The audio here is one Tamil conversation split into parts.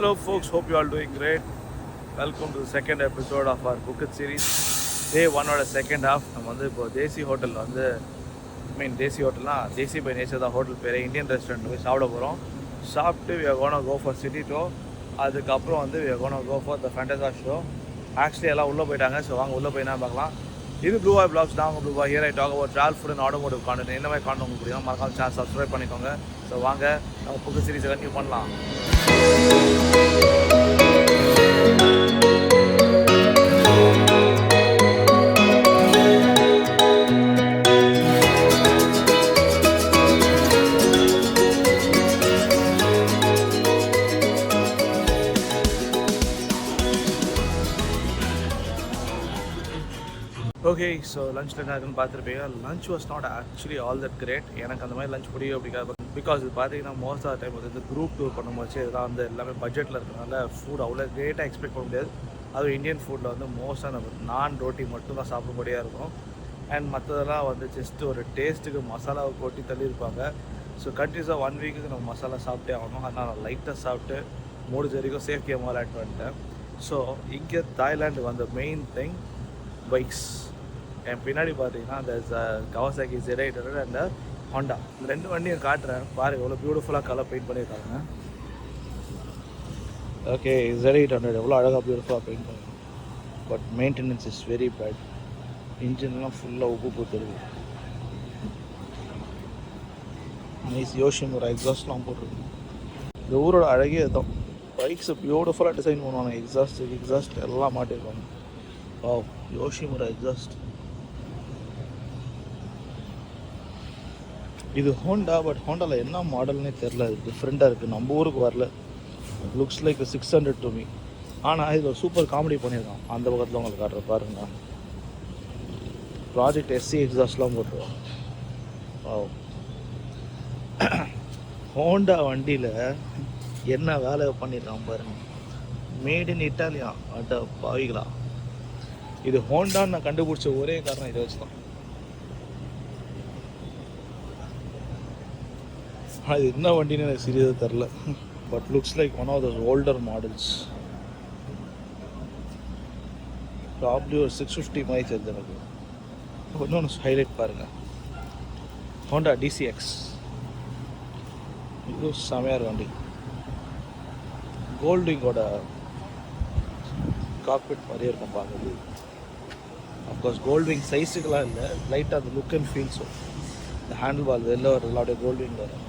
Hello folks, hope you all doing great. Welcome to the second episode of our Phuket series. Day 1 or second half. நம்ம வந்து இப்போ தேசி ஹோட்டல் வந்து தேசி ஹோட்டல்னா தேசி பை நேச்சர் தான் ஹோட்டல் பேர். இந்தியன் ரெஸ்டாரண்ட் போய் சாப்பிட போகிறோம். சாப்பிட்டு we are gonna go for city tour. அதுக்கப்புறம் வந்து we are gonna go for the Fantasia show. Actually எல்லாம் உள்ளே போயிட்டாங்க. ஸோ வாங்க உள்ளே போய் என்ன பார்க்கலாம். இது ப்ளூ பாய் பிளாக்ஸ் தான். உங்கள் blue boy here I talk about travel food and automotive content. என்ன மாதிரி கான்டென்ட் உங்களுக்கு பிடிக்கும் மறக்காம சேனல் சப்ஸ்கிரைப் பண்ணிக்கோங்க. ஸோ வாங்க நம்ம புது சீரிஸை கண்டினியூ பண்ணலாம். ஓகே, ஸோ லஞ்சில் என்ன இருக்குன்னு பார்த்துருப்பீங்க. Lunch was not actually all that great. எனக்கு அந்த மாதிரி லஞ்ச் பிடிக்கும் அப்படிங்கிறது பிகாஸ் இது பார்த்தீங்கன்னா மோஸ்ட் ஆஃப் டைம் வந்து குரூப் டூர் பண்ணும்போது இதெல்லாம் வந்து எல்லாமே பட்ஜெட்டில் இருக்கிறனால ஃபுட் அவ்வளோ கிரேட்டாக எக்ஸ்பெக்ட் பண்ண முடியாது. அதுவும் இந்தியன் ஃபுட்டில் வந்து மோஸ்ட்டாக நம்ம நான் ரோட்டி மட்டும் தான் சாப்பிடக்கூடியாக இருக்கும். அண்ட் மற்றதெல்லாம் வந்து ஜஸ்ட் ஒரு டேஸ்ட்டுக்கு மசாலாவை கொட்டி தள்ளியிருப்பாங்க. ஸோ கண்டினியூஸாக 1 வீக்குக்கு நம்ம மசாலா சாப்பிட்டே ஆகணும். அதனால் நான் லைட்டாக சாப்பிட்டு முடிஞ்ச வரைக்கும் சேஃப் கேம் விளையாட்டு வந்துட்டேன். ஸோ இங்கே தாய்லாண்டு வந்த மெயின் திங் பைக்ஸ். என் பின்னாடி பார்த்தீங்கன்னா அந்த கவாசாக்கி Z800 அண்ட் ஹோண்டா, இந்த 2 வண்டியும் காட்டுறேன் பாருங்கள். எவ்வளோ பியூட்டிஃபுல்லாக கலர் பெயிண்ட் பண்ணியிருக்காங்க. ஓகே, Z800 எவ்வளோ அழகாக பியூட்டிஃபுல்லாக பெயிண்ட் பண்ணியிருக்காங்க. But maintenance is very bad. இன்ஜின்லாம் ஃபுல்லாக உப்பு போட்டுருது. நைஸ் யோஷிமுரா எக்ஸாஸ்ட்லாம் போட்டிருக்கு. இந்த ஊரோட அழகே அதுதான். பைக்ஸை பியூட்டிஃபுல்லாக டிசைன் பண்ணுவாங்க. எக்ஸாஸ்ட் எல்லாம் மாட்டிருக்காங்க. Wow, Yoshimura exhaust. இது ஹோண்டா, பட் ஹோண்டாவில் என்ன மாடல்னே தெரில. அது டிஃப்ரெண்ட்டாக இருக்குது, நம்ம ஊருக்கு வரல. Looks like 600 to me. ஆனால் இதில் சூப்பர் காமெடி பண்ணியிருக்கான். அந்த பக்கத்தில் உங்களுக்கு காட்டுற பாருங்க. ப்ராஜெக்ட் SC எக்ஸாஸ்ட்லாம் போட்டுருவோம். ஹோண்டா வண்டியில் என்ன வேலை பண்ணியிருக்கான் பாருங்க. Made in Italia. அட்ட பாவிகளா. இது ஹோண்டான்னு நான் கண்டுபிடிச்ச ஒரே காரணம் இதை வச்சு தான். அது என்ன வண்டின்னு எனக்கு சீரியஸாக தெரில. But looks like one of the older models. Probably ஒரு 650 மாதிரி தெரிஞ்சு எனக்கு. இன்னொன்று ஹைலைட் பாருங்கள், ஹோண்டா DCX. இது செமையார் வண்டி. கோல்டிங்கோட காக்பிட் மாதிரியே இருக்கும் பார்க்குறது. அஃப்கோர்ஸ் கோல்ட்விங் சைஸுக்கெலாம் இல்லை, லைட்டாக அந்த லுக் அண்ட் ஃபீல்ஸும். இந்த ஹேண்டில் பால் வெளில ஒரு எல்லாருடைய கோல்ட்விங் வரும்.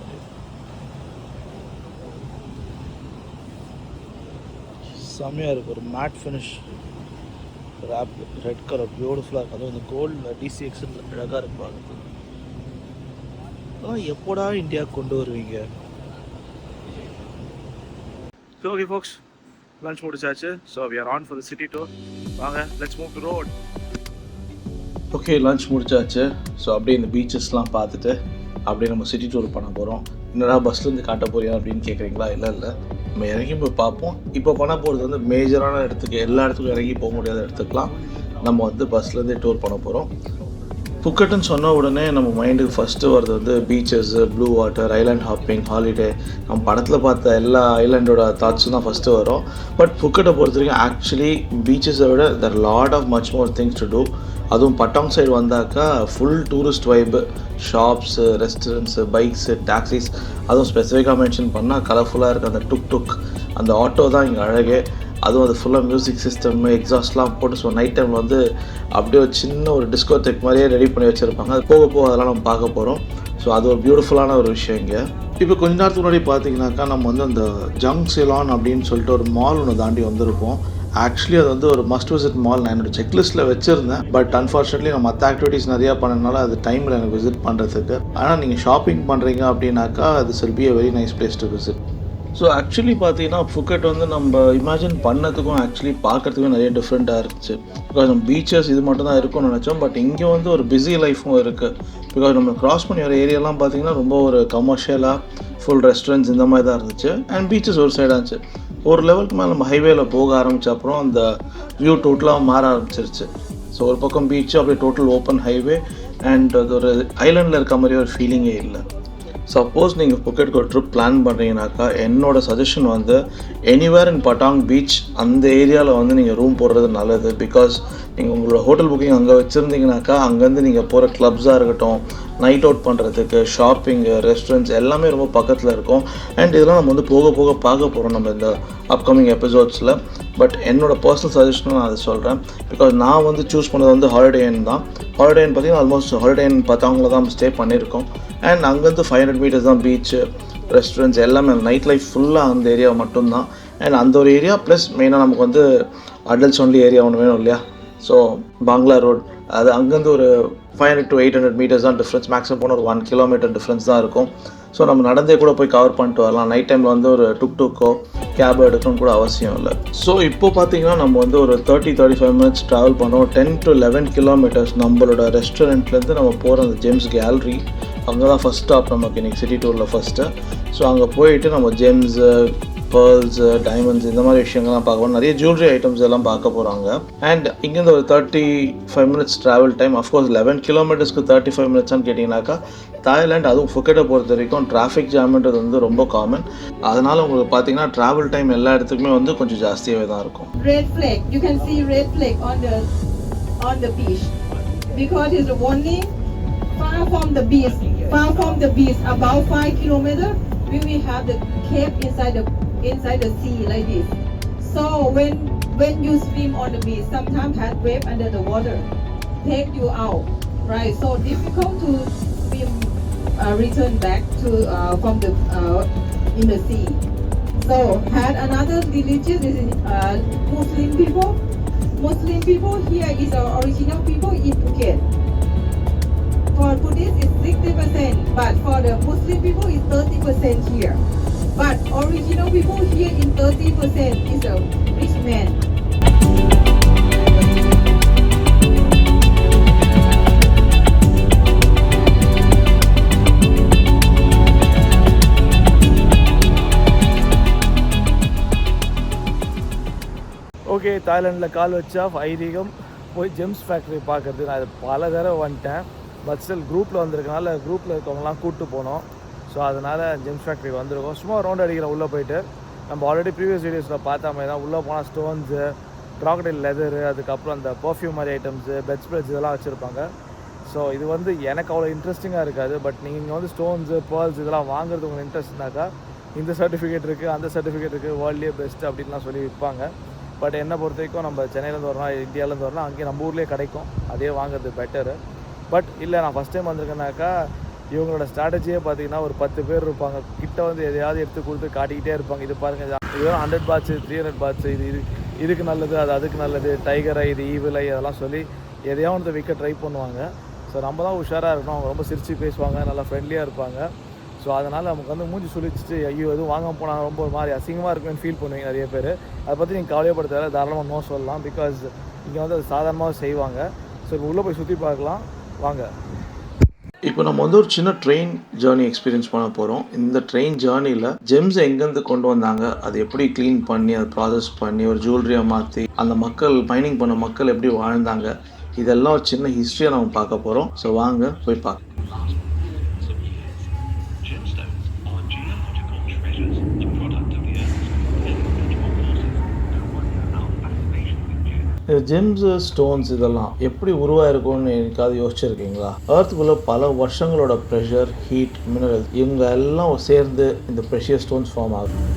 செம்மையாக இருக்குது. ஒரு மேட் ஃபினிஷ், ஒரு ரெட் கலர் பியூட்டிஃபுல்லாக இருக்கும். அதுவும் இந்த கோல்டு DCX அழகாக இருக்கு பார்க்குறது. அதான் எப்போடா இந்தியா கொண்டு வருவீங்க. ஸோ ஓகே ஃபோக்ஸ், லஞ்ச் முடிச்சாச்சு. So we are on for the city tour. வாங்க, let's move to road. Okay, lunch முடிச்சாச்சு. ஸோ அப்படியே இந்த பீச்சஸ்லாம் பார்த்துட்டு அப்படியே நம்ம சிட்டி டூர் பண்ண போகிறோம். என்னடா பஸ்லேருந்து காட்ட போறியா அப்படின்னு கேட்குறீங்களா? இல்லை நம்ம இறங்கி போய் பார்ப்போம். இப்போ பண்ண போகிறது வந்து மேஜரான இடத்துக்கு, எல்லா இடத்துக்கும் இறங்கி போக முடியாத இடத்துக்குலாம் நம்ம வந்து பஸ்லேருந்தே டூர் பண்ண போகிறோம். புக்கெட்டுன்னு சொன்ன உடனே நம்ம மைண்டுக்கு ஃபஸ்ட்டு வரது வந்து beaches, blue water, island hopping, holiday. நம்ம படத்தில் பார்த்த எல்லா ஐலாண்டோட தாட்ஸும் தான் ஃபஸ்ட்டு வரும். பட் புக்கெட்டை பொறுத்த வரைக்கும் ஆக்சுவலி பீச்சஸை விட there lot of much more things to do. அதுவும் பட்டாங் சைடு வந்தாக்கா full tourist vibe, shops, restaurants, bikes, taxis. அதுவும் ஸ்பெசிஃபிக்காக மென்ஷன் பண்ணால் கலர்ஃபுல்லாக இருக்குது அந்த டுக் அந்த ஆட்டோ தான் இங்கே அழகே. அதுவும் அது ஃபுல்லாக மியூசிக் சிஸ்டம், எக்ஸாஸ்ட்லாம் போட்டு. ஸோ நைட் டைமில் வந்து அப்படியே ஒரு சின்ன ஒரு டிஸ்கோடெக் மாதிரியே ரெடி பண்ணி வச்சுருப்பாங்க. அது போக போக அதெல்லாம் நம்ம பார்க்க போகிறோம். ஸோ அது ஒரு பியூட்டிஃபுல்லான ஒரு விஷயம் இங்கே. இப்போ கொஞ்ச நேரத்துக்கு முன்னாடி பார்த்தீங்கன்னாக்கா நம்ம வந்து அந்த ஜங் செலான் அப்படின்னு சொல்லிட்டு ஒரு மால் ஒன்று தாண்டி வந்திருப்போம். ஆக்சுவலி அது வந்து ஒரு மஸ்ட் விசிட் மால். நான் என்னோடய செக்லிஸ்ட்டில் வச்சுருந்தேன். பட் அன்ஃபார்ச்சுனேட்லி நான் மற்ற ஆக்டிவிட்டீஸ் நிறையா பண்ணனால அது டைமில் எனக்கு விசிட் பண்ணுறதுக்கு. ஆனால் நீங்கள் ஷாப்பிங் பண்ணுறீங்க அப்படின்னாக்கா அது will be a very nice place to visit. So actually பார்த்தீங்கன்னா புக்கெட் வந்து நம்ம இமேஜின் பண்ணதுக்கும் ஆக்சுவலி பார்க்குறதுக்கும் நிறைய டிஃப்ரெண்ட்டாக இருந்துச்சு. பிகாஸ் நம்ம பீச்சஸ் இது மட்டும் தான் இருக்கும்னு நினச்சோம். பட் இங்கே வந்து ஒரு பிஸி லைஃப்பும் இருக்குது. பிகாஸ் நம்ம கிராஸ் பண்ணி வர ஏரியாலாம் பார்த்தீங்கன்னா ரொம்ப ஒரு கமர்ஷியலாக ஃபுல் ரெஸ்டாரண்ட்ஸ் இந்த மாதிரி தான் இருந்துச்சு. அண்ட் பீச்சஸ் ஒரு சைடாக இருந்துச்சு. ஒரு லெவலுக்கு மேலே நம்ம ஹைவேல போக ஆரம்பித்த அப்புறம் அந்த வியூ டோட்டலாக மாற ஆரம்பிச்சிருச்சு. ஸோ ஒரு பக்கம் பீச்சு, அப்படியே டோட்டல் ஓப்பன் ஹைவே. அண்ட் அது ஒரு ஐலாண்டில் இருக்க மாதிரி ஒரு ஃபீலிங்கே இல்லை. சப்போஸ் நீங்கள் புக்கெட்க்கு ஒரு ட்ரிப் பிளான் பண்ணுறீங்கனாக்கா என்னோடய சஜஷன் வந்து எனிவேர் இன் பட்டாங் பீச் அந்த ஏரியாவில் வந்து நீங்கள் ரூம் போடுறது நல்லது. பிகாஸ் நீங்கள் உங்களோட ஹோட்டல் புக்கிங் அங்கே வச்சுருந்தீங்கனாக்கா அங்கேருந்து நீங்கள் போகிற கிளப்ஸாக இருக்கட்டும், நைட் அவுட் பண்ணுறதுக்கு, ஷாப்பிங்கு, ரெஸ்டாரண்ட்ஸ் எல்லாமே ரொம்ப பக்கத்தில் இருக்கும். அண்ட் இதெல்லாம் நம்ம வந்து போக போக பார்க்க போகிறோம் நம்ம இந்த அப்கமிங் எபிசோட்ஸில். பட் என்னோடய பர்சனல் சஜஷனும் நான் அதை சொல்கிறேன். பிகாஸ் நான் வந்து சூஸ் பண்ணது வந்து ஹாலிடே இன் தான். ஹாலிடே இன் பார்த்திங்கன்னா ஆல்மோஸ்ட் ஹாலிடே இன் பத்தாங்கில் தான் ஸ்டே பண்ணியிருக்கோம். அண்ட் அங்கேருந்து 500 meters தான் பீச்சு, ரெஸ்டாரண்ட்ஸ் எல்லாமே, நைட் லைஃப் ஃபுல்லாக அந்த ஏரியா மட்டும்தான். அண்ட் அந்த ஒரு ஏரியா ப்ளஸ் மெயினாக நமக்கு வந்து அடல்ட்ஸ் ஒன்லி ஏரியா ஒன்று வேணும் இல்லையா. ஸோ பாங்க்லா ரோட் அது அங்கேருந்து ஒரு 500 to 800 meters தான் டிஃப்ரென்ஸ். மேக்ஸிமம் போனால் ஒரு 1 kilometer டிஃப்ரென்ஸ் தான் இருக்கும். ஸோ நம்ம நடந்தே கூட போய் கவர் பண்ணிட்டு வரலாம். நைட் டைமில் வந்து ஒரு டுக்கோ கேப் எடுக்கணும்னு கூட அவசியம் இல்லை. ஸோ இப்போ பார்த்தீங்கன்னா நம்ம வந்து ஒரு 30-35 minutes ட்ராவல் பண்ணோம். 10 to 11 kilometers நம்மளோட ரெஸ்டாரண்ட்லேருந்து நம்ம போகிற அந்த ஜேம்ஸ் கேலரி, அங்கே தான் ஃபஸ்ட் ஸ்டாப் நமக்கு இன்றைக்கி சிட்டி டூரில் ஃபஸ்ட்டு. ஸோ அங்கே போயிட்டு நம்ம ஜெம்ஸு, பேர்ல்ஸு, டைமண்ட்ஸ் இந்த மாதிரி விஷயங்கள்லாம் பார்க்க, நிறைய ஜுவல்லரி ஐட்டம்ஸ் எல்லாம் பார்க்க போகிறாங்க. அண்ட் இங்கேருந்து ஒரு 35 minutes ட்ராவல் டைம். அஃப்கோர்ஸ் 11 kilometersக்கு 35 minutesன்னு கேட்டிங்கனாக்கா தாய்லாண்ட் அதுவும் ஃபுக்கெட்டை பொறுத்த வரைக்கும் டிராஃபிக் ஜாம்ன்றது வந்து ரொம்ப காமன். அதனால் உங்களுக்கு பார்த்தீங்கன்னா ட்ராவல் டைம் எல்லா இடத்துக்குமே வந்து கொஞ்சம் ஜாஸ்தியாகவே தான் இருக்கும். Red flag, you can see red flag on the beach because it's a warning. Far from the beach, about 5 kilometers, we will have the cave inside the sea like this. So when you swim on the beach, sometimes have wave under the water, take you out, right? So difficult to swim, return back to from the in the sea. So had another religion is Muslim people. Muslim people here is our original people in Phuket. For Buddhists it's 60%, but for the Muslim people it's 30% here. But original people here in 30% is a rich man. Okay, தாய்லாண்டில் கால் வச்சா ஐதீகம் போய் ஜெம்ஸ் ஃபேக்ட்ரி பார்க்குறது. நான் அது பல தடவை வந்துட்டேன். பட் ஸ்டில் குரூப்பில் வந்திருக்கனால குரூப்பில் இருக்கவங்களாம் கூப்பிட்டு போனோம். ஸோ அதனால் ஜெம்ஸ் ஃபேக்ட்ரி வந்திருக்கோம். சும்மா ரவுண்ட் அடிக்கிறோம் உள்ளே போயிட்டு. நம்ம ஆல்ரெடி ப்ரீவியஸ் வீடியோஸில் பார்த்த மாதிரி தான் உள்ளே போனால் ஸ்டோன்ஸு, க்ராக்கடைல் லெதரு, அதுக்கப்புறம் அந்த பர்ஃப்யூம் மாதிரி ஐட்டம்ஸு, பெட் ஸ்ப்ரெட்ஸ் இதெல்லாம் வச்சுருப்பாங்க. ஸோ இது வந்து எனக்கு அவ்வளோ இன்ட்ரெஸ்டிங்காக இருக்காது. பட் நீங்கள் வந்து ஸ்டோன்ஸு, பேர்ல்ஸ் இதெல்லாம் வாங்குறது உங்களுக்கு இன்ட்ரெஸ்ட்னாக்கா இந்த சர்டிஃபிகேட் இருக்குது, அந்த சர்டிஃபிகேட் இருக்குது, வேர்ல்ட்லேயே பெஸ்ட்டு அப்படின்லாம் சொல்லி விற்பாங்க. பட் என்னை பொறுத்த வரைக்கும் நம்ம சென்னையிலேருந்து வரணும், இந்தியாவிலேருந்து வரணும், அங்கேயே நம்ம ஊர்லேயே கிடைக்கும், அதே வாங்குறது பெட்டரு. பட் இல்லை நான் ஃபஸ்ட் டைம் வந்திருக்கேனாக்கா இவங்களோட ஸ்ட்ராட்டஜியே பார்த்தீங்கன்னா ஒரு 10 பேர் இருப்பாங்க, கிட்ட வந்து எதையாவது எடுத்து கொடுத்து காட்டிக்கிட்டே இருப்பாங்க. இது பாருங்கள், இது 100 bahts, 300 bahts, இதுக்கு நல்லது, அது அதுக்கு நல்லது, டைகரை, இது ஈவிலை, அதெல்லாம் சொல்லி எதையாவது வந்து விற்க ட்ரை பண்ணுவாங்க. ஸோ நம்ம தான் உஷாராக இருக்கணும். அவங்க ரொம்ப சிரித்து பேசுவாங்க, நல்லா ஃப்ரெண்ட்லியாக இருப்பாங்க. ஸோ அதனால் நமக்கு வந்து மூஞ்சி சுழிச்சிட்டு ஐயோ எதுவும் வாங்க போனால் ரொம்ப ஒரு மாதிரி அசிங்கமாக இருக்குன்னு ஃபீல் பண்ணுவீங்க நிறைய பேர். அதை பற்றி நீங்கள் கவலைப்படுத்த தாராளமாக நோ சொல்லலாம். பிகாஸ் இங்கே வந்து அது சாதாரணமாக செய்வாங்க. ஸோ இப்போ உள்ளே போய் சுற்றி பார்க்கலாம் வாங்க. இப்போ நம்ம வந்து ஒரு சின்ன ட்ரெயின் ஜேர்னி எக்ஸ்பீரியன்ஸ் பண்ண போகிறோம். இந்த ட்ரெயின் ஜேர்னியில் ஜெம்ஸ் எங்கேருந்து கொண்டு வந்தாங்க, அது எப்படி க்ளீன் பண்ணி அதை ப்ராசஸ் பண்ணி ஒரு ஜுவல்லரியாக மாற்றி அந்த மக்கள் மைனிங் பண்ண மக்கள் எப்படி வாழ்ந்தாங்க, இதெல்லாம் ஒரு சின்ன ஹிஸ்ட்ரியாக நம்ம பார்க்க போகிறோம். ஸோ வாங்க போய் பார்க்க. ஜெம்ஸு, ஸ்டோன்ஸ் இதெல்லாம் எப்படி உருவாயிருக்கும்னு எனக்காவது யோசிச்சிருக்கீங்களா? எர்த்துக்குள்ளே பல வருஷங்களோட ப்ரெஷர், ஹீட், மினரல் இவங்க எல்லாம் சேர்ந்து இந்த ப்ரெஷியஸ் ஸ்டோன்ஸ் ஃபார்ம் ஆகும்.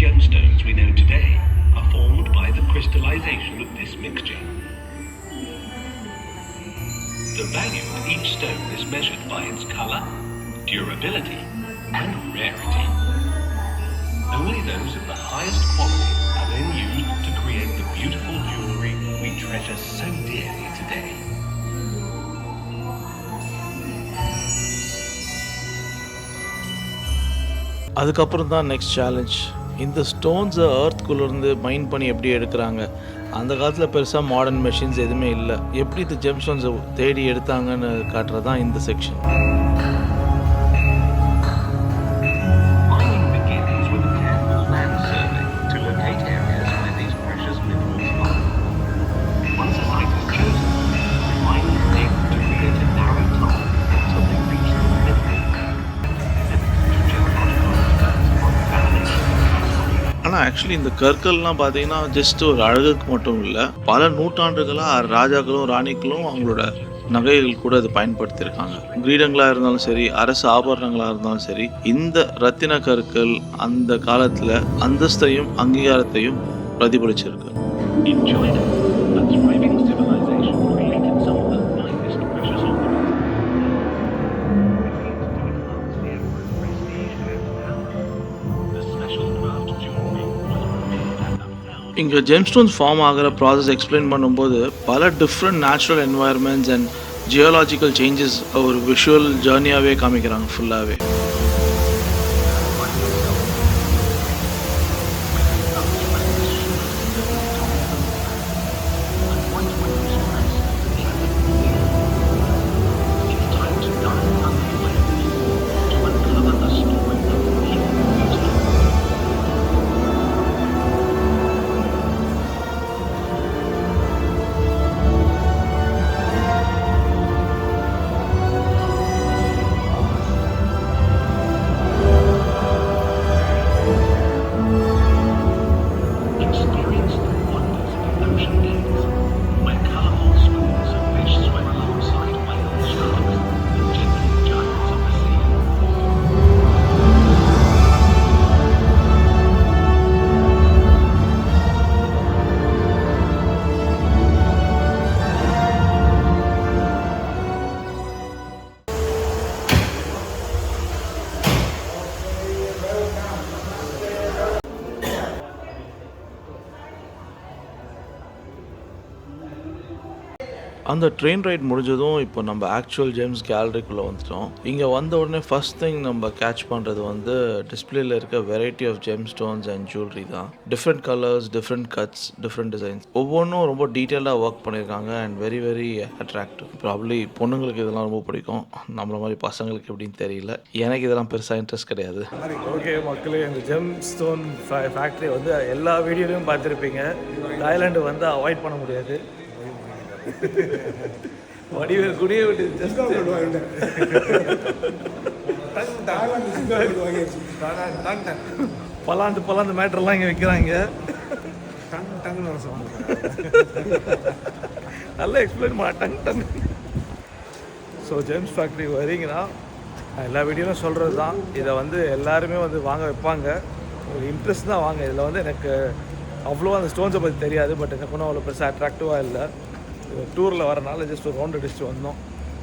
Gemstones we know today are formed by the crystallization of this mixture. The value of each stone is measured by its color, durability, and rarity. Only those of the highest quality are then used to create the beautiful jewelry we treasure so dearly today. அதுக்கப்புறம் தான் நெக்ஸ்ட் சேலஞ்ச். இந்த ஸ்டோன்ஸை எர்த்குள்ளேருந்து மைன் பண்ணி எப்படி எடுக்கிறாங்க, அந்த காலத்தில் பெருசாக மாடர்ன் மெஷின்ஸ் எதுவுமே இல்லை, எப்படி இந்த ஜெம் ஸ்டோன்ஸை தேடி எடுத்தாங்கன்னு காட்டுறது தான் இந்த section. Mining begins with a careful land survey to locate areas where these precious minerals lie. Once a site is chosen, the miners dig to create a narrow tunnel until they reach the mineral. Then, through geological experts on examination. ஆனால் ஆக்சுவலி இந்த கற்கள்லாம் பார்த்தீங்கன்னா ஜஸ்ட் ஒரு அழகுக்கு மட்டும் இல்லை, பல நூற்றாண்டுகளாக ராஜாக்களும் ராணிகளும் அவங்களோட நகைகள் கூட இது பயன்படுத்தியிருக்காங்க. கிரீடங்களாக இருந்தாலும் சரி, அரசு ஆபரணங்களாக இருந்தாலும் சரி, இந்த ரத்தின கற்கள் அந்த காலத்தில் அந்தஸ்தையும் அங்கீகாரத்தையும் பிரதிபலிச்சிருக்கு. In China, a thriving civilization created some of the finest precious ornaments. The special craft jewelry was made at the found. இங்கே ஜெம்ஸ்டோன்ஸ் ஃபார்ம் ஆகிற ப்ராசஸ் எக்ஸ்பிளைன் பண்ணும்போது பல different natural environments and geological changes ஒரு விஷுவல் ஜேர்னியாகவே காமிக்கிறாங்க ஃபுல்லாகவே. Experience the wonders of the ocean gates, where colourful schools of fish swim alongside whale sharks and gently giants of the sea. அந்த ட்ரெயின் ரைட் முடிஞ்சதும் இப்போ நம்ம ஆக்சுவல் ஜேம்ஸ் கேலரிக்குள்ளே வந்துட்டோம். இங்கே வந்த உடனே ஃபர்ஸ்ட் திங் நம்ம கேட்ச் பண்ணுறது வந்து டிஸ்பிளேல இருக்க variety of gemstones and jewellery தான். Different colours, different cuts, different designs, ஒவ்வொன்றும் ரொம்ப டீட்டெயிலாக ஒர்க் பண்ணியிருக்காங்க and very very attractive. Probably பொண்ணுங்களுக்கு இதெல்லாம் ரொம்ப பிடிக்கும், நம்மள மாதிரி பசங்களுக்கு எப்படின்னு தெரியல. எனக்கு இதெல்லாம் பெருசாக இன்ட்ரெஸ்ட் கிடையாது. ஓகே மக்களே, இந்த ஜெம் ஸ்டோன் ஃபேக்ட்ரி வந்து எல்லா வீடியோலையும் பார்த்துருப்பீங்க. தாய்லாண்டு வந்து அவாய்ட் பண்ண முடியாது. வடிவேல் குடியே விட்டு பலாந்து மேட்டர்லாம் இங்கே விற்கிறாங்க. நல்லா எக்ஸ்பிளைன் பண்ண டங். ஸோ ஜெம்ஸ் ஃபேக்ட்ரி வரீங்கன்னா எல்லா வீடியோவும் சொல்கிறது தான், இதை வந்து எல்லாருமே வந்து வாங்க வைப்பாங்க. ஒரு இன்ட்ரெஸ்ட் தான் வாங்க. இதில் வந்து எனக்கு அவ்வளோ அந்த ஸ்டோன்ஸை பற்றி தெரியாது, பட் எனக்கு ஒன்றும் அவ்வளோ பெருசாக அட்ராக்டிவாக இல்லை. டூரில் வரனால ஜஸ்ட் ஒரு ரவுண்ட் அடிச்சுட்டு வந்தோம்.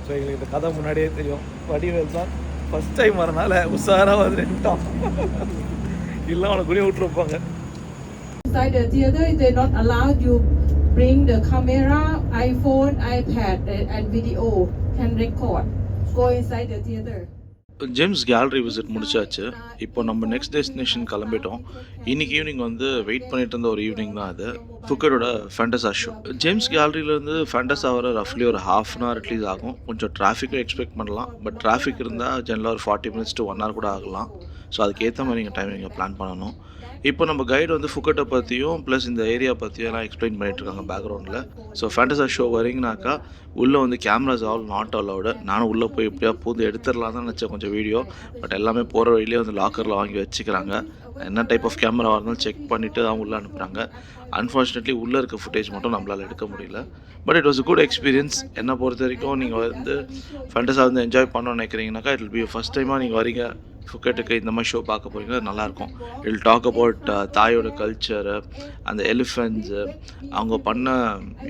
ஸோ எங்களுக்கு இந்த கதை முன்னாடியே தெரியும். வடிவேல் தான் ஃபஸ்ட் டைம் வரனால உஷாராக வந்து நின்ட்டான், இல்லை அவனை குடியே விட்டுருப்பாங்க. Inside the theater, they not allowed you bring the camera, iPhone, iPad, and video can record. Go inside the theater. James gallery visit முடிச்சாச்சு. இப்போ நம்ம நெக்ஸ்ட் டெஸ்டினேஷன் கிளம்பிட்டோம். இன்னைக்கு ஈவினிங் வந்து வெயிட் பண்ணிட்டு இருந்த ஒரு ஈவினிங் தான் அது, ஃபுக்கட்டோட ஃபேண்டஸா ஷோ. ஜேம்ஸ் கேலரியிலேருந்து ஃபேண்டஸா வர ரஃப்லி ஒரு ½ அன் ஹவர் அட்லீஸ்ட் ஆகும். கொஞ்சம் டிராஃபிக்கும் எக்ஸ்பெக்ட் பண்ணலாம், பட் டிராஃபிக் இருந்தால் ஜெனரலாக ஒரு 40 minutes to 1 hour கூட ஆகலாம். ஸோ அதுக்கேற்ற மாதிரி நீங்கள் டைமிங்கை பிளான் பண்ணணும். இப்போ நம்ம கைடு வந்து ஃபுக்கட்டை பற்றியும் ப்ளஸ் இந்த ஏரியா பற்றியும் எல்லாம் எக்ஸ்பிளைன் பண்ணிட்டுருக்காங்க பேக்ரவுண்டில். ஸோ ஃபேண்டஸா ஷோ வரீங்கனாக்கா உள்ளே வந்து கேமராஸ் ஆல் நாட் அலவுடு. நானும் உள்ளே போய் எப்படியா பூந்து எடுத்துடலாம் தான் நினச்சேன் கொஞ்சம் வீடியோ, பட் எல்லாமே போகிற வழியிலே வந்து லாக்கரில் வாங்கி வச்சுக்கிறாங்க. என்ன டைப் ஆஃப் கேமரா இருந்தாலும் செக் பண்ணிவிட்டு தான் உள்ளே அனுப்புகிறாங்க. அன்ஃபார்ச்சுனேட்லி உள்ளே இருக்க ஃபுட்டேஜ் மட்டும் நம்மளால் எடுக்க முடியல, but it was good experience. என்னை பொறுத்த வரைக்கும் நீங்கள் வந்து ஃபேண்டஸா வந்து என்ஜாய் பண்ணணும்னு நினைக்கிறீங்கனாக்கா இட் வில் பி ஃபஸ்ட் டைமாக நீங்கள் வரீங்க ஃபுக்கெட்டுக்கு, இந்த மாதிரி ஷோ பார்க்க போகிறீங்கன்னா நல்லாயிருக்கும். இல் டாக் அபவுட் தாயோட கல்ச்சரு, அந்த எலிஃபென்ட்ஸு, அவங்க பண்ண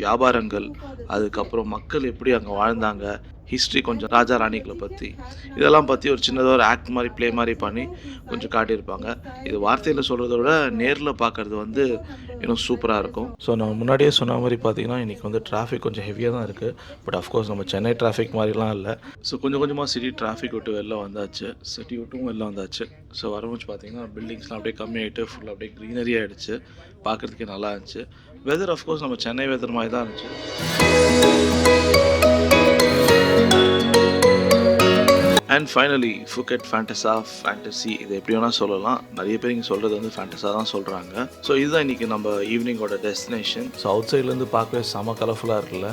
வியாபாரங்கள், அதுக்கப்புறம் மக்கள் எப்படி அங்கே வாழ்ந்தாங்க, ஹிஸ்ட்ரி கொஞ்சம் ராஜா ராணிகளை பற்றி இதெல்லாம் பற்றி ஒரு சின்னதாக ஒரு ஆக்ட் மாதிரி ப்ளே மாதிரி பண்ணி கொஞ்சம் காட்டியிருப்பாங்க. இது வார்த்தையில் சொல்கிறத விட நேரில் பார்க்குறது வந்து இன்னும் சூப்பராக இருக்கும். ஸோ நான் முன்னாடியே சொன்ன மாதிரி பார்த்தீங்கன்னா இன்றைக்கி வந்து டிராஃபிக் கொஞ்சம் ஹெவியாக தான் இருக்குது. பட் அஃப்கோர்ஸ் நம்ம சென்னை டிராஃபிக் மாதிரிலாம் இல்லை. ஸோ கொஞ்சம் கொஞ்சமாக சிட்டி டிராஃபிக் விட்டு வெளில வந்தாச்சு, சிட்டி விட்டும் வெளில வந்தாச்சு. ஸோ வரும்போது பார்த்தீங்கன்னா பில்டிங்ஸ்லாம் அப்படியே கம்மியாகிட்டு ஃபுல்லாக அப்படியே க்ரீனரி ஆகிடுச்சு, பார்க்குறதுக்கே நல்லா இருந்துச்சு. வெதர் அஃப்கோர்ஸ் நம்ம சென்னை வெதர் மாதிரி தான் இருந்துச்சு. அண்ட் ஃபைனலி ஃபுகெட் ஃபேண்டஸா ஃபேண்டசி இது எப்படி வேணால் சொல்லலாம். நிறைய பேர் இங்கே சொல்கிறது வந்து ஃபேண்டஸாக தான் சொல்கிறாங்க. ஸோ இதுதான் இன்றைக்கி நம்ம ஈவினிங்கோட டெஸ்டினேஷன். ஸோ அவுட் சைட்லேருந்து பார்க்கவே செம கலர்ஃபுல்லாக இருக்குல்ல.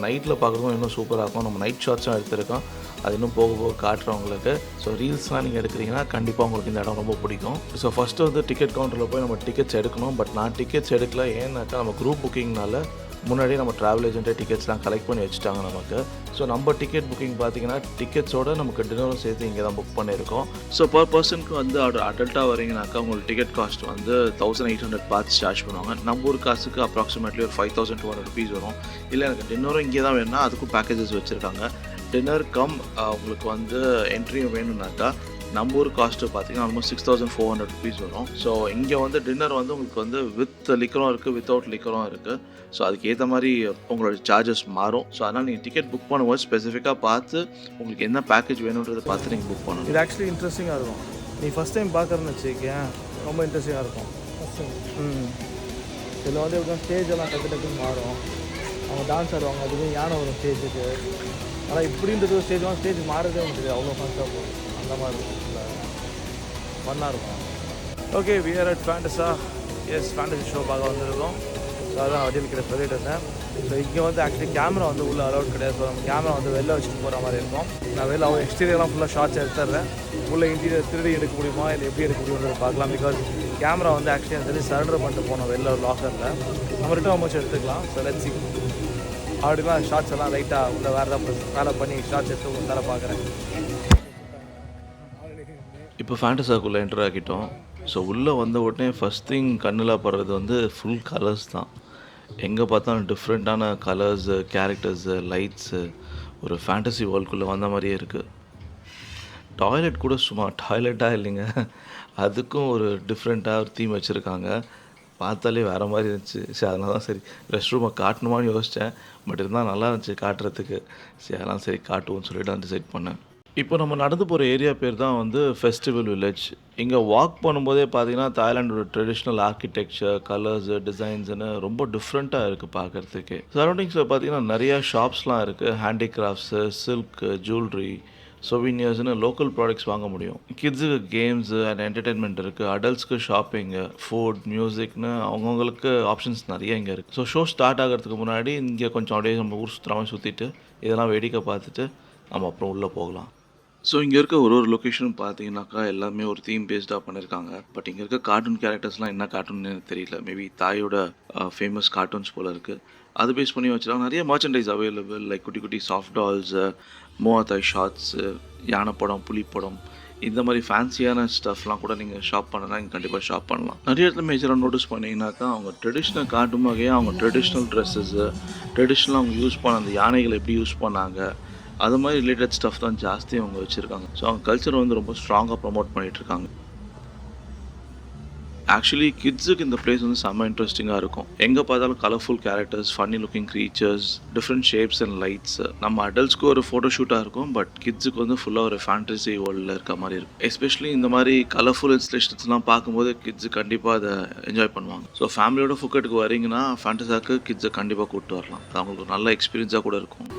நைட்டில் பார்க்குறதும் இன்னும் சூப்பராக இருக்கும். நம்ம நைட் ஷாட்ஸும் எடுத்திருக்கோம், அது இன்னும் போக போக காட்டுறவங்களுக்கு. ஸோ ரீல்ஸ்லாம் நீங்கள் எடுக்கிறீங்கன்னா கண்டிப்பாக உங்களுக்கு இந்த இடம் ரொம்ப பிடிக்கும். ஸோ ஃபஸ்ட்டு வந்து டிக்கெட் கவுண்டரில் போய் நம்ம டிக்கெட்ஸ் எடுக்கணும். பட் நான் டிக்கெட்ஸ் எடுக்கல, ஏன்னாக்கா நம்ம குரூப் புக்கிங்னால முன்னாடியே நம்ம ட்ராவல் ஏஜென்ட்டே டிக்கெட்ஸ்லாம் கலெக்ட் பண்ணி வச்சுட்டாங்க நமக்கு. ஸோ நம்ம டிக்கெட் புக்கிங் பார்த்தீங்கன்னா டிக்கெட்ஸோடு நமக்கு டின்னரும் சேர்த்து இங்கே தான் புக் பண்ணியிருக்கோம். ஸோ பர் பர்சனுக்கு வந்து அடல்ட்டாக வரீங்கனாக்கா உங்களுக்கு டிக்கெட் காஸ்ட் வந்து 1800 பார்த்து சார்ஜ் பண்ணுவாங்க. நம்ம ஊர் காசுக்கு அப்ராக்சிமேட்லி ஒரு 5200 rupees வரும். இல்லை எனக்கு டின்னரும் இங்கே தான் வேணும்னா அதுக்கும் பேக்கேஜஸ் வச்சுருக்காங்க. டின்னர் கம் உங்களுக்கு வந்து என்ட்ரியும் வேணும்னாக்கா நம்ம ஊர் காஸ்ட்டு பார்த்தீங்கன்னா ஆல்மோஸ்ட் 6400 rupees வரும். ஸோ இங்கே வந்து டின்னர் வந்து உங்களுக்கு வந்து வித் லிக்கரும் இருக்குது, வித்தவுட் லிக்கரும் இருக்குது. ஸோ அதுக்கு ஏற்ற மாதிரி உங்களோட சார்ஜஸ் மாறும். ஸோ அதனால் நீங்கள் டிக்கெட் புக் பண்ணும்போது ஸ்பெசிஃபிக்காக பார்த்து உங்களுக்கு என்ன பேக்கேஜ் வேணுன்றதை பார்த்து நீங்கள் புக் பண்ணணும். இது ஆக்சுவலி இன்ட்ரெஸ்டிங்காக இருக்கும். நீ ஃபஸ்ட் டைம் பார்க்குறேன்னு வச்சுக்கேன், ரொம்ப இன்ட்ரெஸ்டிங்காக இருக்கும். இதில் வந்து எப்படின்னா ஸ்டேஜ் எல்லாம் டக்குன்னு மாறும். அவங்க டான்ஸ் ஆடுவாங்க, அதுவும் யானை வரும் ஸ்டேஜுக்கு. ஆனால் இப்படின்றது ஸ்டேஜ் மாறுறதே வந்துட்டு அவ்வளோ ஃபஸ்ட்டாக போகும். அந்த மாதிரி இருக்கும், ஃபன்னாக இருக்கும். Okay, we are at Fantasea. Yes, fantasy show பார்க்க வந்துருக்கோம். ஸோ அதான் வண்டியில் கிட்ட சொல்லிட்டு இருந்தேன். ஸோ இங்கே வந்து ஆக்சுவலி கேமரா வந்து உள்ளே அலௌட் கிடையாது. ஸோ நம்ம கேமரா வந்து வெளில வச்சுட்டு போகிற மாதிரி இருக்கும். நான் வெளில அவங்க எக்ஸ்டீரியர்லாம் ஃபுல்லாக ஷார்ட்ஸ் எடுத்துடுறேன். உள்ளே இன்டீரியர் திருடி எடுக்க முடியுமா இல்லை எப்படி எடுக்க முடியும்ன்றது பார்க்கலாம். பிகாஸ் கேமரா வந்து ஆக்சுவலி அந்த சொல்லி சரண்டர் பண்ணிட்டு போனோம் வெளில ஒரு லாக்கரில். நம்ம ரிட்டர்ன் அமைச்சு எடுத்துக்கலாம். So let's see. அப்படிலாம் ஷார்ட்ஸ் எல்லாம் லைட்டாக உள்ளே வேறு ஏதாவது வேலை பண்ணி ஷார்ட்ஸ் எடுத்து உள்ளார பார்க்குறேன். இப்போ ஃபேண்டஸாக்குள்ளே என்டர் ஆகிட்டோம். ஸோ உள்ளே வந்த உடனே ஃபஸ்ட் திங் கண்ணில் படுறது வந்து ஃபுல் கலர்ஸ் தான். எங்கே பார்த்தாலும் டிஃப்ரெண்ட்டான கலர்ஸு, கேரக்டர்ஸு, லைட்ஸு, ஒரு ஃபேண்டசி வேர்ல்டுக்குள்ளே வந்த மாதிரியே இருக்குது. டாய்லெட் கூட சும்மா டாய்லெட்டாக இல்லைங்க, அதுக்கும் ஒரு டிஃப்ரெண்ட்டாக ஒரு தீம் வச்சுருக்காங்க. பார்த்தாலே வேறு மாதிரி இருந்துச்சு. சரி, அதனால தான் சரி ரெஸ்ட் ரூமை காட்டணுமான்னு யோசித்தேன். பட் இருந்தால் நல்லா இருந்துச்சு காட்டுறதுக்கு. சரி, அதெல்லாம் சரி காட்டுவோன்னு சொல்லிட்டு தான் டிசைட் பண்ணேன். இப்போ நம்ம நடந்து போகிற ஏரியா பேர் தான் வந்து ஃபெஸ்டிவல் வில்லேஜ். இங்கே வாக் பண்ணும்போதே பார்த்தீங்கன்னா தாய்லாண்டோட ட்ரெடிஷ்னல் ஆர்கிடெக்சர், கலர்ஸு, டிசைன்ஸுன்னு ரொம்ப டிஃப்ரெண்ட்டாக இருக்குது பார்க்குறதுக்கு. சரௌண்டிங்ஸில் பார்த்தீங்கன்னா நிறையா ஷாப்ஸ்லாம் இருக்குது. ஹேண்டிகிராஃப்ட்ஸு, சில்க்கு, ஜுவல்லரி, சொவீனியர்ஸ்னு லோக்கல் ப்ராடக்ட்ஸ் வாங்க முடியும். கிட்ஸுக்கு கேம்ஸு அண்ட் என்டர்டெயின்மெண்ட் இருக்குது. அடல்ட்ஸ்க்கு ஷாப்பிங்கு, ஃபுட், மியூசிக்னு அவங்கவுங்களுக்கு ஆப்ஷன்ஸ் நிறைய இங்கே இருக்குது. ஸோ ஷோ ஸ்டார்ட் ஆகிறதுக்கு முன்னாடி இங்கே கொஞ்சம் அப்படியே நம்ம ஊர் சுற்றுறாமல் சுற்றிட்டு இதெல்லாம் வேடிக்கை பார்த்துட்டு நம்ம அப்புறம் உள்ளே போகலாம். ஸோ இங்கே இருக்க ஒரு லொக்கேஷனும் பார்த்தீங்கன்னாக்கா எல்லாமே ஒரு தீம் பேஸ்டாக பண்ணியிருக்காங்க. பட் இங்கே இருக்க கார்ட்டூன் கேரக்டர்ஸ்லாம் என்ன கார்ட்டூன்னு எனக்கு தெரியல. மேபி தாயோட ஃபேமஸ் கார்ட்டூன்ஸ் போல் இருக்குது. அது பேஸ் பண்ணி வச்சுருக்காங்க. நிறைய மர்ச்சன்டைஸ் அவைலபிள், லைக் குட்டி குட்டி சாஃப்ட் டால்ஸு, மோத்தாய் ஷார்ட்ஸு, யானை படம், புலி படம், இந்த மாதிரி ஃபேன்சியான ஸ்டஃப்லாம் கூட நீங்கள் ஷாப் பண்ணலாம். நீங்கள் கண்டிப்பாக ஷாப் பண்ணலாம். நிறைய இடத்துல மேஜராக நோட்டீஸ் பண்ணிங்கனாக்கா அவங்க ட்ரெடிஷ்னல் காட்டும் வகையாக அவங்க ட்ரெடிஷ்னல் ட்ரெஸ்ஸஸ்ஸு, ட்ரெடிஷ்னலாக அவங்க யூஸ் பண்ண அந்த யானைகளை எப்படி யூஸ் பண்ணாங்க, அது மாதிரி ரிலேட்டட் ஸ்டஃப் தான் ஜாஸ்தி அவங்க வச்சுருக்காங்க. ஸோ அவங்க கல்ச்சரை வந்து ரொம்ப ஸ்ட்ராங்காக ப்ரமோட் பண்ணிகிட்ருக்காங்க. ஆக்சுவலி கிட்ஸுக்கு இந்த பிளேஸ் வந்து செம்ம இன்ட்ரெஸ்டிங்காக இருக்கும். எங்கே பார்த்தாலும் colourful characters, funny looking creatures, different shapes and lights. நம்ம அடல்ட்ஸ்க்கு ஒரு ஃபோட்டோ ஷூட்டாக இருக்கும், பட் கிட்ஸுக்கு வந்து ஃபுல்லாக ஒரு ஃபேண்டசி வேர்ல்டில் இருக்க மாதிரி இருக்கும். எஸ்பெஷலி இந்த மாதிரி கலர்ஃபுல் இன்ஸ்டலேஷன்ஸ்லாம் பார்க்கும்போது கிட்ஸு கண்டிப்பாக அதை என்ஜாய் பண்ணுவாங்க. ஸோ ஃபேமிலியோட ஃபுக்கெட்டுக்கு வரீங்கன்னா ஃபேண்டஸாக்கு கிட்ஸை கண்டிப்பாக கூப்பிட்டு வரலாம். அது அவங்களுக்கு ஒரு நல்ல எக்ஸ்பீரியன்ஸாக கூட இருக்கும்.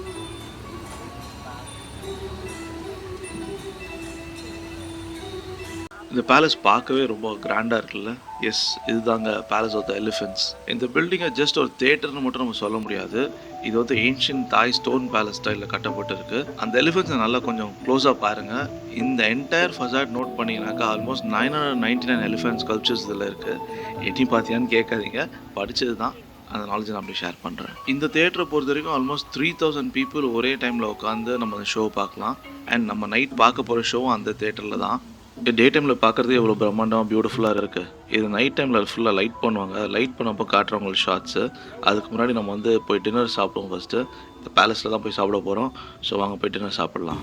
இந்த பேலஸ் பார்க்கவே ரொம்ப கிராண்டாக இருக்குல்ல. எஸ், இதுதாங்க பேலஸ் ஆஃப் த எலிஃபென்ட்ஸ். இந்த பில்டிங்கை ஜஸ்ட் ஒரு தேட்டர்னு மட்டும் நம்ம சொல்ல முடியாது. இது வந்து ஏன்ஷியன்ட் தாய் ஸ்டோன் பேலஸ் ஸ்டைலில் கட்டப்பட்டிருக்கு. அந்த எலிஃபென்ட்ஸை நல்லா கொஞ்சம் க்ளோஸாக பாருங்கள். இந்த என்டையர் ஃபசாட் நோட் பண்ணிங்கனாக்கா ஆல்மோஸ்ட் 999 எலிஃபென்ட் ஸ்கல்ப்சர்ஸ் இதில் இருக்குது. எட்டி பார்த்தியான்னு கேட்காதீங்க, படித்தது தான், அந்த நாலேஜ் நான் அப்படி ஷேர் பண்ணுறேன். இந்த தேட்டரை பொறுத்த வரைக்கும் ஆல்மோஸ்ட் 3000 பீப்புள் ஒரே டைமில் உட்காந்து நம்ம அந்த ஷோ பார்க்கலாம். அண்ட் நம்ம நைட் பார்க்க போகிற ஷோவும் அந்த தேட்டரில் தான். டே டைமில் பார்க்குறதே எவ்வளோ பிரம்மாண்டமாக பியூட்டிஃபுல்லாக இருக்குது. இது நைட் டைமில் ஃபுல்லாக லைட் பண்ணுவாங்க. லைட் பண்ணப்போ காட்டுறவங்களுக்கு ஷார்ட்ஸு. அதுக்கு முன்னாடி நம்ம வந்து போய் டின்னர் சாப்பிடுவோம். ஃபஸ்ட்டு இந்த பேலஸில் தான் போய் சாப்பிட போகிறோம். ஸோ வாங்க போய் டின்னர் சாப்பிட்லாம்.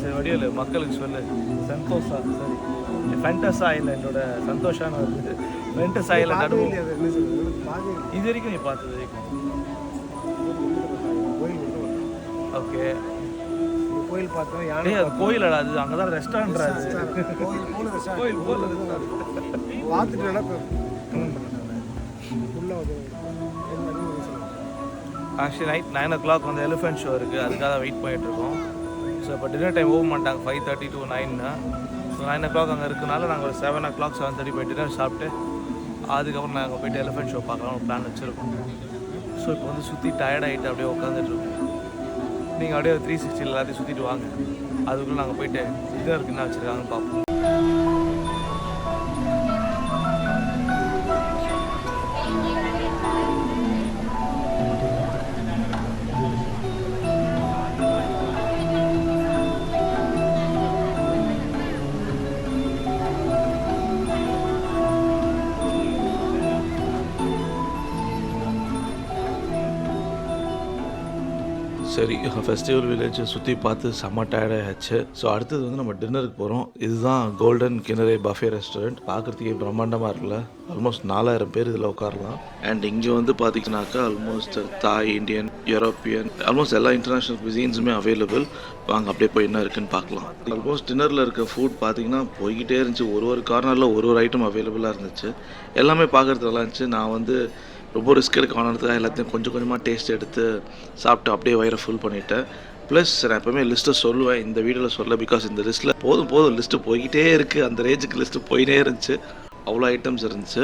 சரி வடிவில் மக்களுக்கு சொல்லு. சந்தோஷா சரி ஃபேண்டஸா ஐலண்டோட சந்தோஷான வருது. ஃபேண்டஸா ஐலண்ட் அனுபவம் இது வரைக்கும் நீ பார்த்தது வரைக்கும். ஓகே கோயில் பார்த்தோம். ஏய் அது கோயிலடா, அது அங்கே தான் ரெஸ்டாரண்ட்ரா. அது கோயில் போல பார்த்துட்டு ஆக்சுவலி நைட் 9 o'clock வந்து எலிஃபென்ட் ஷோ இருக்குது. அதுக்காக தான் வெயிட் பண்ணிகிட்ருக்கோம். ஸோ இப்போ டின்னர் டைம் ஓப்பன் பண்ணிட்டாங்க 5:30 to 9. ஸோ 9 o'clock அங்கே இருக்கனால நாங்கள் ஒரு 7 o'clock 7:30 போய் டின்னர் சாப்பிட்டு அதுக்கப்புறம் நாங்கள் போய்ட்டு எலிஃபென்ட் ஷோ பார்க்கலாம் ஒரு பிளான் வச்சுருக்கோம். ஸோ இப்போ வந்து சுற்றி டயர்ட் ஆகிட்டு அப்படியே உட்காந்துட்ருக்கோம். நீங்கள் அப்படியே 360 எல்லாத்தையும் சுற்றிட்டு வாங்க. அதுக்குள்ளே நாங்கள் போயிட்டு டின்னருக்கு என்ன வச்சுருக்காங்கன்னு பார்ப்போம். சரி, ஃபெஸ்டிவல் வில்லேஜை சுற்றி பார்த்து செம்ம டயர்டாகிடுச்சு. ஸோ அடுத்தது வந்து நம்ம டின்னருக்கு போகிறோம். இதுதான் கோல்டன் கிணரே பஃபே ரெஸ்டாரண்ட். பார்க்குறதுக்கே பிரம்மாண்டமாக இருக்குல்ல. ஆல்மோஸ்ட் 4000 பேர் இதில் உட்காரலாம். அண்ட் இங்கே வந்து பார்த்தீங்கன்னாக்கா ஆல்மோஸ்ட் தாய், இந்தியன், யூரோப்பியன், ஆல்மோஸ்ட் எல்லா இன்டர்நேஷ்னல் குசின்ஸுமே அவைலபிள். வாங்க அப்படியே போய் என்ன இருக்குன்னு பார்க்கலாம். ஆல்மோஸ்ட் டின்னரில் இருக்க ஃபுட் பார்த்தீங்கன்னா போய்கிட்டே இருந்துச்சு. ஒரு கார்னரில் ஒரு ஐட்டம் அவைலபிளாக இருந்துச்சு. எல்லாமே பார்க்குறது நல்லா இருந்துச்சு. நான் வந்து ரொம்ப ரிஸ்க் எடுக்க வேணுன்றதுக்காக எல்லாத்தையும் கொஞ்சம் கொஞ்சமாக டேஸ்ட் எடுத்து சாப்பிட்டு அப்படியே வயிறை ஃபுல் பண்ணிவிட்டேன். ப்ளஸ் நான் எப்போவுமே லிஸ்ட்டை சொல்லுவேன், இந்த வீடியோவில் சொல்ல. பிகாஸ் இந்த லிஸ்ட்டில் போதும் லிஸ்ட்டு போய்கிட்டே இருக்குது. அந்த ரேஞ்சுக்கு லிஸ்ட்டு போயினே இருந்துச்சு. அவ்வளோ ஐட்டம்ஸ் இருந்துச்சு.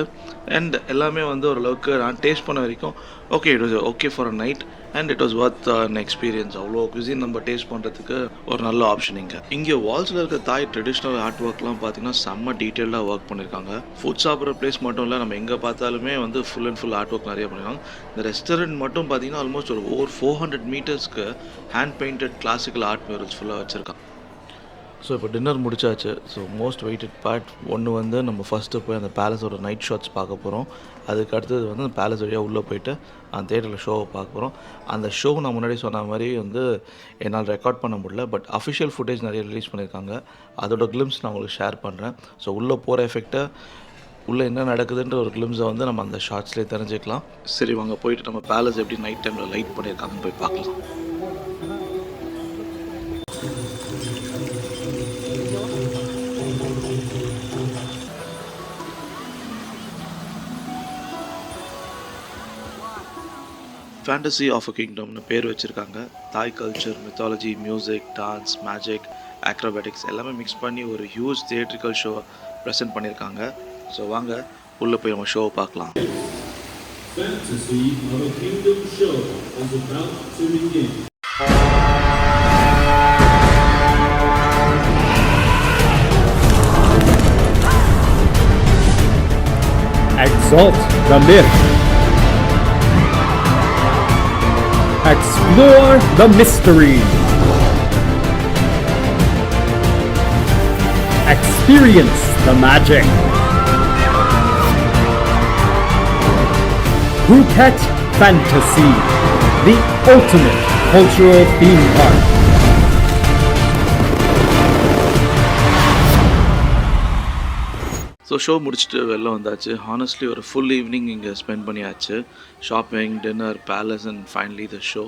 அண்ட் எல்லாமே வந்து ஓரளவுக்கு நான் டேஸ்ட் பண்ண வரைக்கும் okay, it was okay for a night. And it was worth an experience. அவ்வளோ குசின் நம்ம டேஸ்ட் பண்ணுறதுக்கு ஒரு நல்ல ஆப்ஷன் இங்கே வால்ஸில் இருக்க தாய் ட்ரெடிஷ்னல் ஆர்ட் ஒர்க்லாம் பார்த்தீங்கன்னா செம்ம டீட்டெயில்டாக ஒர்க் பண்ணியிருக்காங்க. ஃபுட் சாப்பிட்ற பிளேஸ் மட்டும் இல்லை, நம்ம எங்கே பார்த்தாலுமே வந்து full and full art work நிறைய பண்ணியிருக்காங்க. இந்த ரெஸ்டாரண்ட் மட்டும் பார்த்தீங்கன்னா ஆல்மோஸ்ட் ஒரு over 400 meters hand painted classical art murals ஃபுல்லாக வச்சுருக்காங்க. ஸோ இப்போ டின்னர் முடிச்சாச்சு. ஸோ மோஸ்ட் வெயிட்டட் பார்ட் ஒன்று வந்து நம்ம ஃபஸ்ட்டு போய் அந்த பேலஸோட நைட் ஷாட்ஸ் பார்க்க போகிறோம். அதுக்கு அடுத்தது வந்து அந்த பேலஸ் வழியாக உள்ளே போயிட்டு அந்த தேட்டரில் ஷோவை பார்க்க போகிறோம். அந்த ஷோ நான் முன்னாடி சொன்ன மாதிரி வந்து என்னால் ரெக்கார்ட் பண்ண முடியல. பட் அஃபிஷியல் ஃபுட்டேஜ் நிறைய ரிலீஸ் பண்ணியிருக்காங்க. அதோட கிளிம்ஸ் நான் உங்களுக்கு ஷேர் பண்ணுறேன். ஸோ உள்ளே போகிற எஃபெக்டை, உள்ளே என்ன நடக்குதுன்ற ஒரு கிளிம்ஸை வந்து நம்ம அந்த ஷார்ட்ஸ்லேயே தெரிஞ்சுக்கலாம். சரி வாங்க போயிட்டு நம்ம பேலஸ் எப்படி நைட் டைமில் லைட் பண்ணியிருக்காங்கன்னு போய் பார்க்கலாம். ஃபேண்டசி ஆஃப் அ கிங்டம்னு பேர் வச்சுருக்காங்க. தாய் culture, mythology, music, dance, magic, acrobatics எல்லாமே மிக்ஸ் பண்ணி ஒரு ஹியூஜ் தியேட்ரிக்கல் ஷோ ப்ரெசென்ட் பண்ணியிருக்காங்க. ஸோ வாங்க உள்ளே போய் நம்ம ஷோவை பார்க்கலாம். Fantasy of a Kingdom show is about to begin. Exalt the myth. Explore the mystery. Experience the magic. Phuket Fantasy, the ultimate cultural theme park. So show முடிச்சுட்டு வெளில வந்தாச்சு. ஹானஸ்ட்லி ஒரு ஃபுல் ஈவினிங் இங்கே ஸ்பெண்ட் பண்ணியாச்சு. Shopping, dinner, palace and finally the show.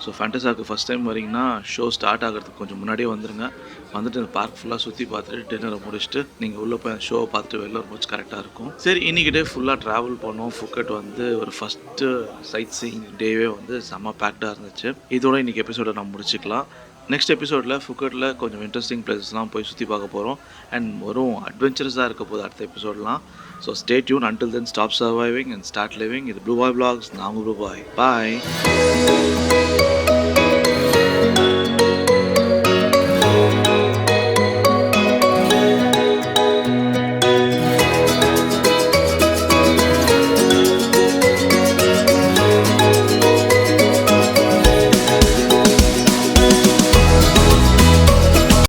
So ஃபேண்டஸாவுக்கு ஃபஸ்ட் டைம் வரீங்கன்னா ஷோ ஸ்டார்ட் ஆகிறதுக்கு கொஞ்சம் முன்னாடியே வந்துடுங்க. வந்துட்டு இந்த பார்க் ஃபுல்லாக சுற்றி பார்த்துட்டு டின்னரை முடிச்சுட்டு நீங்கள் உள்ளே போய் அந்த ஷோவை பார்த்துட்டு வெளில வரும்போது கரெக்டாக இருக்கும். சரி, இன்றைக்கி டே ஃபுல்லாக ட்ராவல் பண்ணோம். ஃபுக்கெட் வந்து ஒரு ஃபஸ்ட்டு சைட் சீயிங் டேவே வந்து செம்ம பேக்டாக இருந்துச்சு. இதோட இன்றைக்கி எபிசோடை நம்ம முடிச்சுக்கலாம். நெக்ஸ்ட் எபிசோடில் ஃபுக்கெட்டில் கொஞ்சம் இன்ட்ரெஸ்டிங் பிளேசஸ்லாம் போய் சுற்றி பார்க்க போகிறோம். அண்ட் வரும் அட்வென்ச்சரஸாக இருக்க போகுது அடுத்த எபிசோடெலாம். So stay tune. Until then stop surviving and start living. இது ப்ளூ பாய் vlogs. நான் ப்ளூ பாய். பாய்.